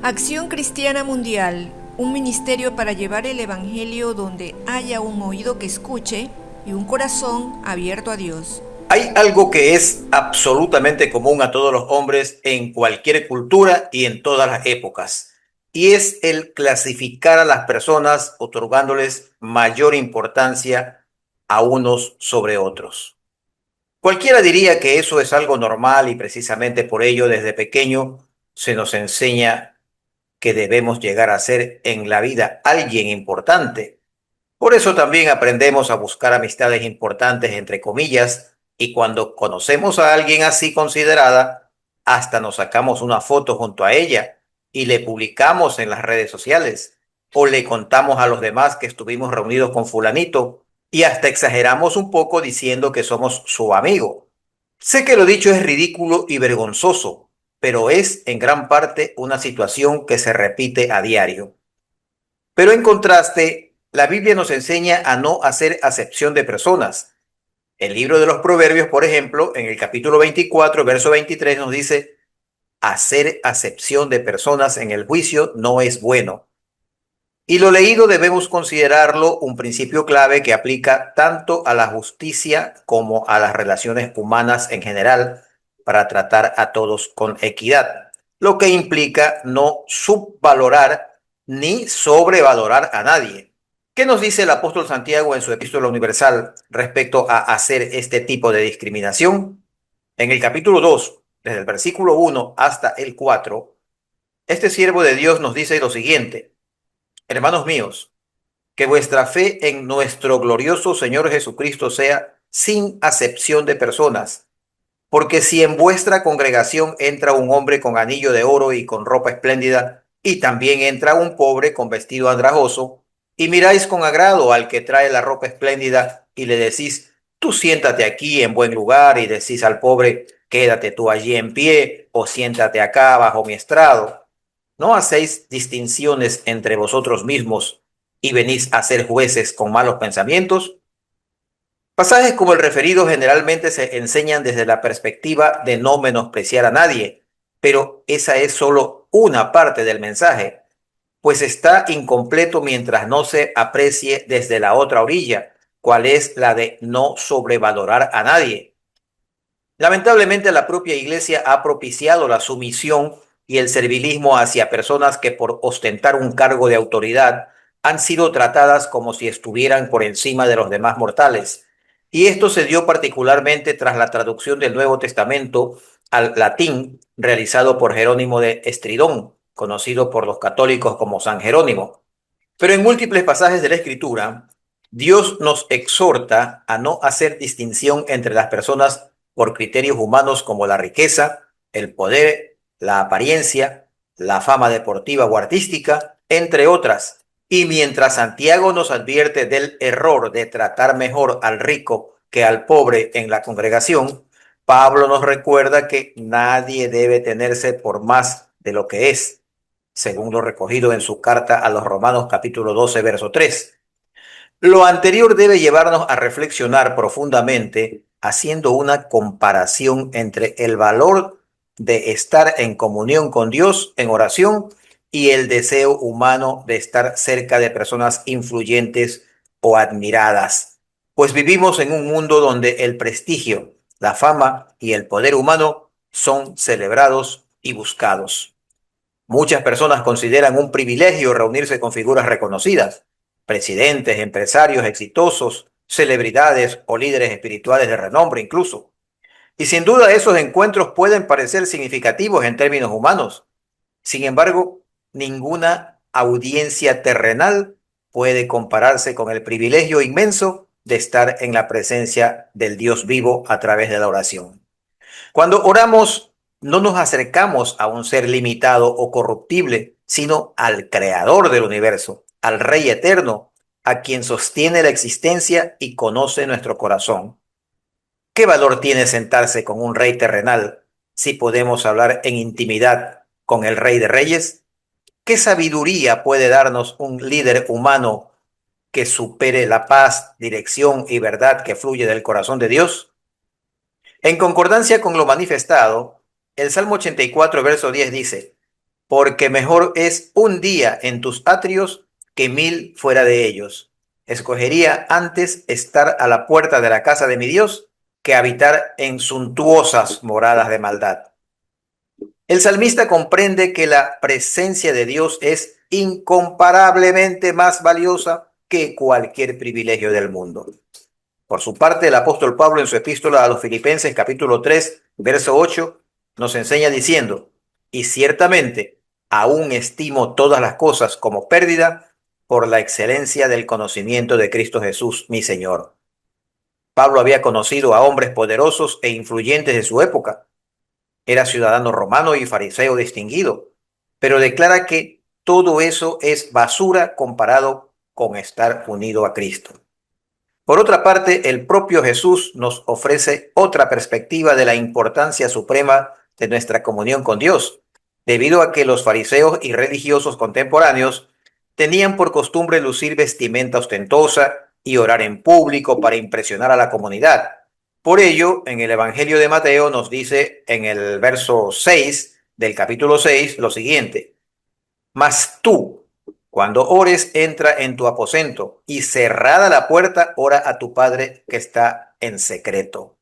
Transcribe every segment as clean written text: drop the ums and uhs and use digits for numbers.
Acción Cristiana Mundial, un ministerio para llevar el Evangelio donde haya un oído que escuche y un corazón abierto a Dios. Hay algo que es absolutamente común a todos los hombres en cualquier cultura y en todas las épocas, y es el clasificar a las personas otorgándoles mayor importancia a unos sobre otros. Cualquiera diría que eso es algo normal y precisamente por ello desde pequeño se nos enseña que debemos llegar a ser en la vida alguien importante. Por eso también aprendemos a buscar amistades importantes, entre comillas, y cuando conocemos a alguien así considerada, hasta nos sacamos una foto junto a ella y le publicamos en las redes sociales, o le contamos a los demás que estuvimos reunidos con fulanito y hasta exageramos un poco diciendo que somos su amigo. Sé que lo dicho es ridículo y vergonzoso, pero es en gran parte una situación que se repite a diario. Pero en contraste, la Biblia nos enseña a no hacer acepción de personas. El libro de los Proverbios, por ejemplo, en el capítulo 24, verso 23, nos dice, hacer acepción de personas en el juicio no es bueno. Y lo leído debemos considerarlo un principio clave que aplica tanto a la justicia como a las relaciones humanas en general para tratar a todos con equidad, lo que implica no subvalorar ni sobrevalorar a nadie. ¿Qué nos dice el apóstol Santiago en su Epístola Universal respecto a hacer este tipo de discriminación? En el capítulo 2, desde el versículo 1 hasta el 4, este siervo de Dios nos dice lo siguiente: hermanos míos, que vuestra fe en nuestro glorioso Señor Jesucristo sea sin acepción de personas, porque si en vuestra congregación entra un hombre con anillo de oro y con ropa espléndida, y también entra un pobre con vestido andrajoso, y miráis con agrado al que trae la ropa espléndida, y le decís, tú siéntate aquí en buen lugar, y decís al pobre, quédate tú allí en pie, o siéntate acá bajo mi estrado. ¿No hacéis distinciones entre vosotros mismos y venís a ser jueces con malos pensamientos? Pasajes como el referido generalmente se enseñan desde la perspectiva de no menospreciar a nadie, pero esa es solo una parte del mensaje, pues está incompleto mientras no se aprecie desde la otra orilla, cual es la de no sobrevalorar a nadie. Lamentablemente, la propia Iglesia ha propiciado la sumisión y el servilismo hacia personas que por ostentar un cargo de autoridad han sido tratadas como si estuvieran por encima de los demás mortales. Y esto se dio particularmente tras la traducción del Nuevo Testamento al latín realizado por Jerónimo de Estridón, conocido por los católicos como San Jerónimo. Pero en múltiples pasajes de la Escritura, Dios nos exhorta a no hacer distinción entre las personas por criterios humanos como la riqueza, el poder, la apariencia, la fama deportiva o artística, entre otras. Y mientras Santiago nos advierte del error de tratar mejor al rico que al pobre en la congregación, Pablo nos recuerda que nadie debe tenerse por más de lo que es, según lo recogido en su carta a los Romanos capítulo 12, verso 3. Lo anterior debe llevarnos a reflexionar profundamente haciendo una comparación entre el valor de estar en comunión con Dios en oración y el deseo humano de estar cerca de personas influyentes o admiradas. Pues vivimos en un mundo donde el prestigio, la fama y el poder humano son celebrados y buscados. Muchas personas consideran un privilegio reunirse con figuras reconocidas, presidentes, empresarios exitosos, celebridades o líderes espirituales de renombre incluso. Y sin duda esos encuentros pueden parecer significativos en términos humanos. Sin embargo, ninguna audiencia terrenal puede compararse con el privilegio inmenso de estar en la presencia del Dios vivo a través de la oración. Cuando oramos, no nos acercamos a un ser limitado o corruptible, sino al creador del universo, al Rey eterno, a quien sostiene la existencia y conoce nuestro corazón. ¿Qué valor tiene sentarse con un rey terrenal si podemos hablar en intimidad con el Rey de Reyes? ¿Qué sabiduría puede darnos un líder humano que supere la paz, dirección y verdad que fluye del corazón de Dios? En concordancia con lo manifestado, el Salmo 84, verso 10 dice, porque mejor es un día en tus atrios que 1000 fuera de ellos. Escogería antes estar a la puerta de la casa de mi Dios que habitar en suntuosas moradas de maldad. El salmista comprende que la presencia de Dios es incomparablemente más valiosa que cualquier privilegio del mundo. Por su parte, el apóstol Pablo en su epístola a los Filipenses capítulo 3, verso 8, nos enseña diciendo, y ciertamente aún estimo todas las cosas como pérdida por la excelencia del conocimiento de Cristo Jesús, mi Señor. Pablo había conocido a hombres poderosos e influyentes de su época. Era ciudadano romano y fariseo distinguido, pero declara que todo eso es basura comparado con estar unido a Cristo. Por otra parte, el propio Jesús nos ofrece otra perspectiva de la importancia suprema de nuestra comunión con Dios, debido a que los fariseos y religiosos contemporáneos tenían por costumbre lucir vestimenta ostentosa y orar en público para impresionar a la comunidad. Por ello, en el Evangelio de Mateo nos dice en el verso 6 del capítulo 6 lo siguiente: mas tú, cuando ores, entra en tu aposento y cerrada la puerta, ora a tu Padre que está en secreto.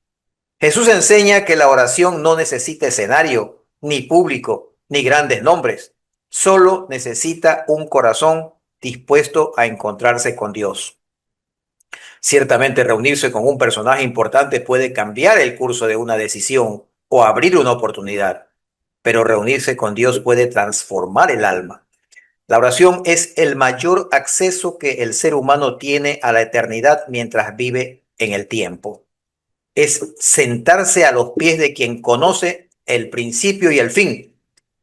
Jesús enseña que la oración no necesita escenario, ni público, ni grandes nombres. Solo necesita un corazón dispuesto a encontrarse con Dios. Ciertamente reunirse con un personaje importante puede cambiar el curso de una decisión o abrir una oportunidad, pero reunirse con Dios puede transformar el alma. La oración es el mayor acceso que el ser humano tiene a la eternidad mientras vive en el tiempo. Es sentarse a los pies de quien conoce el principio y el fin.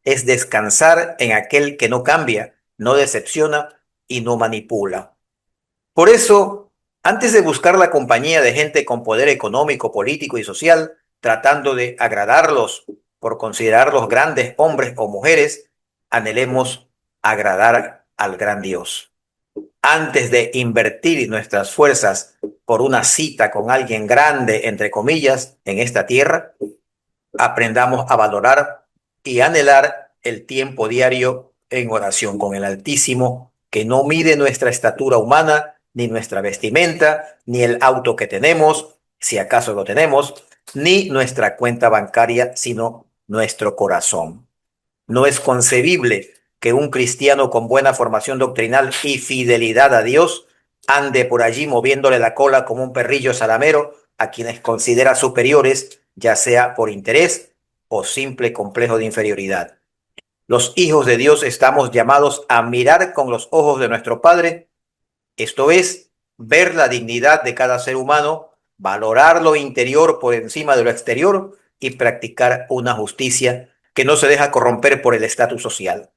Es descansar en aquel que no cambia, no decepciona y no manipula. Por eso, antes de buscar la compañía de gente con poder económico, político y social, tratando de agradarlos por considerarlos grandes hombres o mujeres, anhelemos agradar al gran Dios. Antes de invertir nuestras fuerzas por una cita con alguien grande, entre comillas, en esta tierra, aprendamos a valorar y anhelar el tiempo diario en oración con el Altísimo, que no mide nuestra estatura humana, ni nuestra vestimenta, ni el auto que tenemos, si acaso lo tenemos, ni nuestra cuenta bancaria, sino nuestro corazón. No es concebible que un cristiano con buena formación doctrinal y fidelidad a Dios ande por allí moviéndole la cola como un perrillo salamero a quienes considera superiores, ya sea por interés o simple complejo de inferioridad. Los hijos de Dios estamos llamados a mirar con los ojos de nuestro Padre, esto es, ver la dignidad de cada ser humano, valorar lo interior por encima de lo exterior y practicar una justicia que no se deja corromper por el estatus social.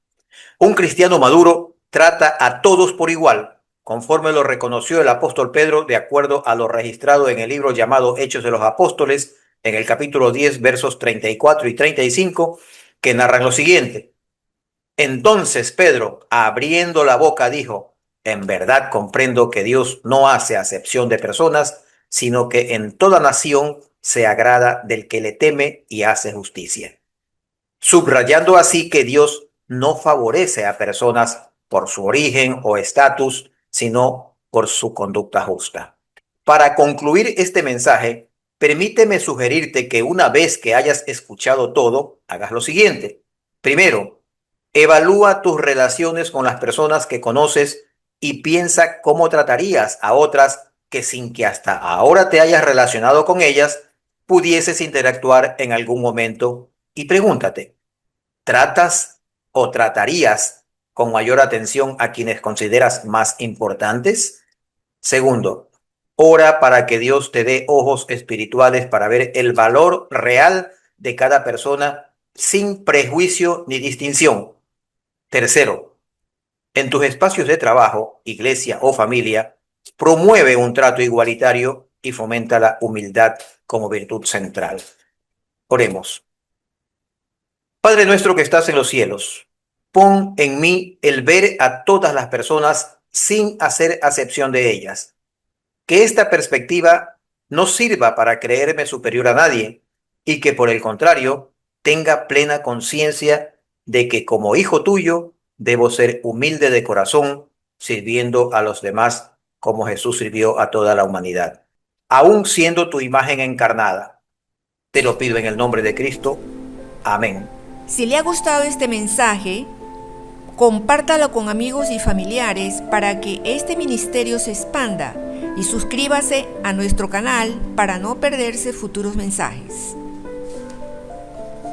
Un cristiano maduro trata a todos por igual, conforme lo reconoció el apóstol Pedro de acuerdo a lo registrado en el libro llamado Hechos de los Apóstoles, en el capítulo 10, versos 34 y 35, que narran lo siguiente. Entonces Pedro, abriendo la boca, dijo, en verdad comprendo que Dios no hace acepción de personas, sino que en toda nación se agrada del que le teme y hace justicia, subrayando así que Dios no favorece a personas por su origen o estatus, sino por su conducta justa. Para concluir este mensaje, permíteme sugerirte que una vez que hayas escuchado todo, hagas lo siguiente. Primero, evalúa tus relaciones con las personas que conoces y piensa cómo tratarías a otras que sin que hasta ahora te hayas relacionado con ellas, pudieses interactuar en algún momento y pregúntate, ¿tratas o tratarías con mayor atención a quienes consideras más importantes? Segundo, ora para que Dios te dé ojos espirituales para ver el valor real de cada persona sin prejuicio ni distinción. Tercero, en tus espacios de trabajo, iglesia o familia, promueve un trato igualitario y fomenta la humildad como virtud central. Oremos. Padre nuestro que estás en los cielos, pon en mí el ver a todas las personas sin hacer acepción de ellas. Que esta perspectiva no sirva para creerme superior a nadie y que por el contrario tenga plena conciencia de que como hijo tuyo debo ser humilde de corazón, sirviendo a los demás como Jesús sirvió a toda la humanidad. Aún siendo tu imagen encarnada, te lo pido en el nombre de Cristo. Amén. Si le ha gustado este mensaje, compártalo con amigos y familiares para que este ministerio se expanda y suscríbase a nuestro canal para no perderse futuros mensajes.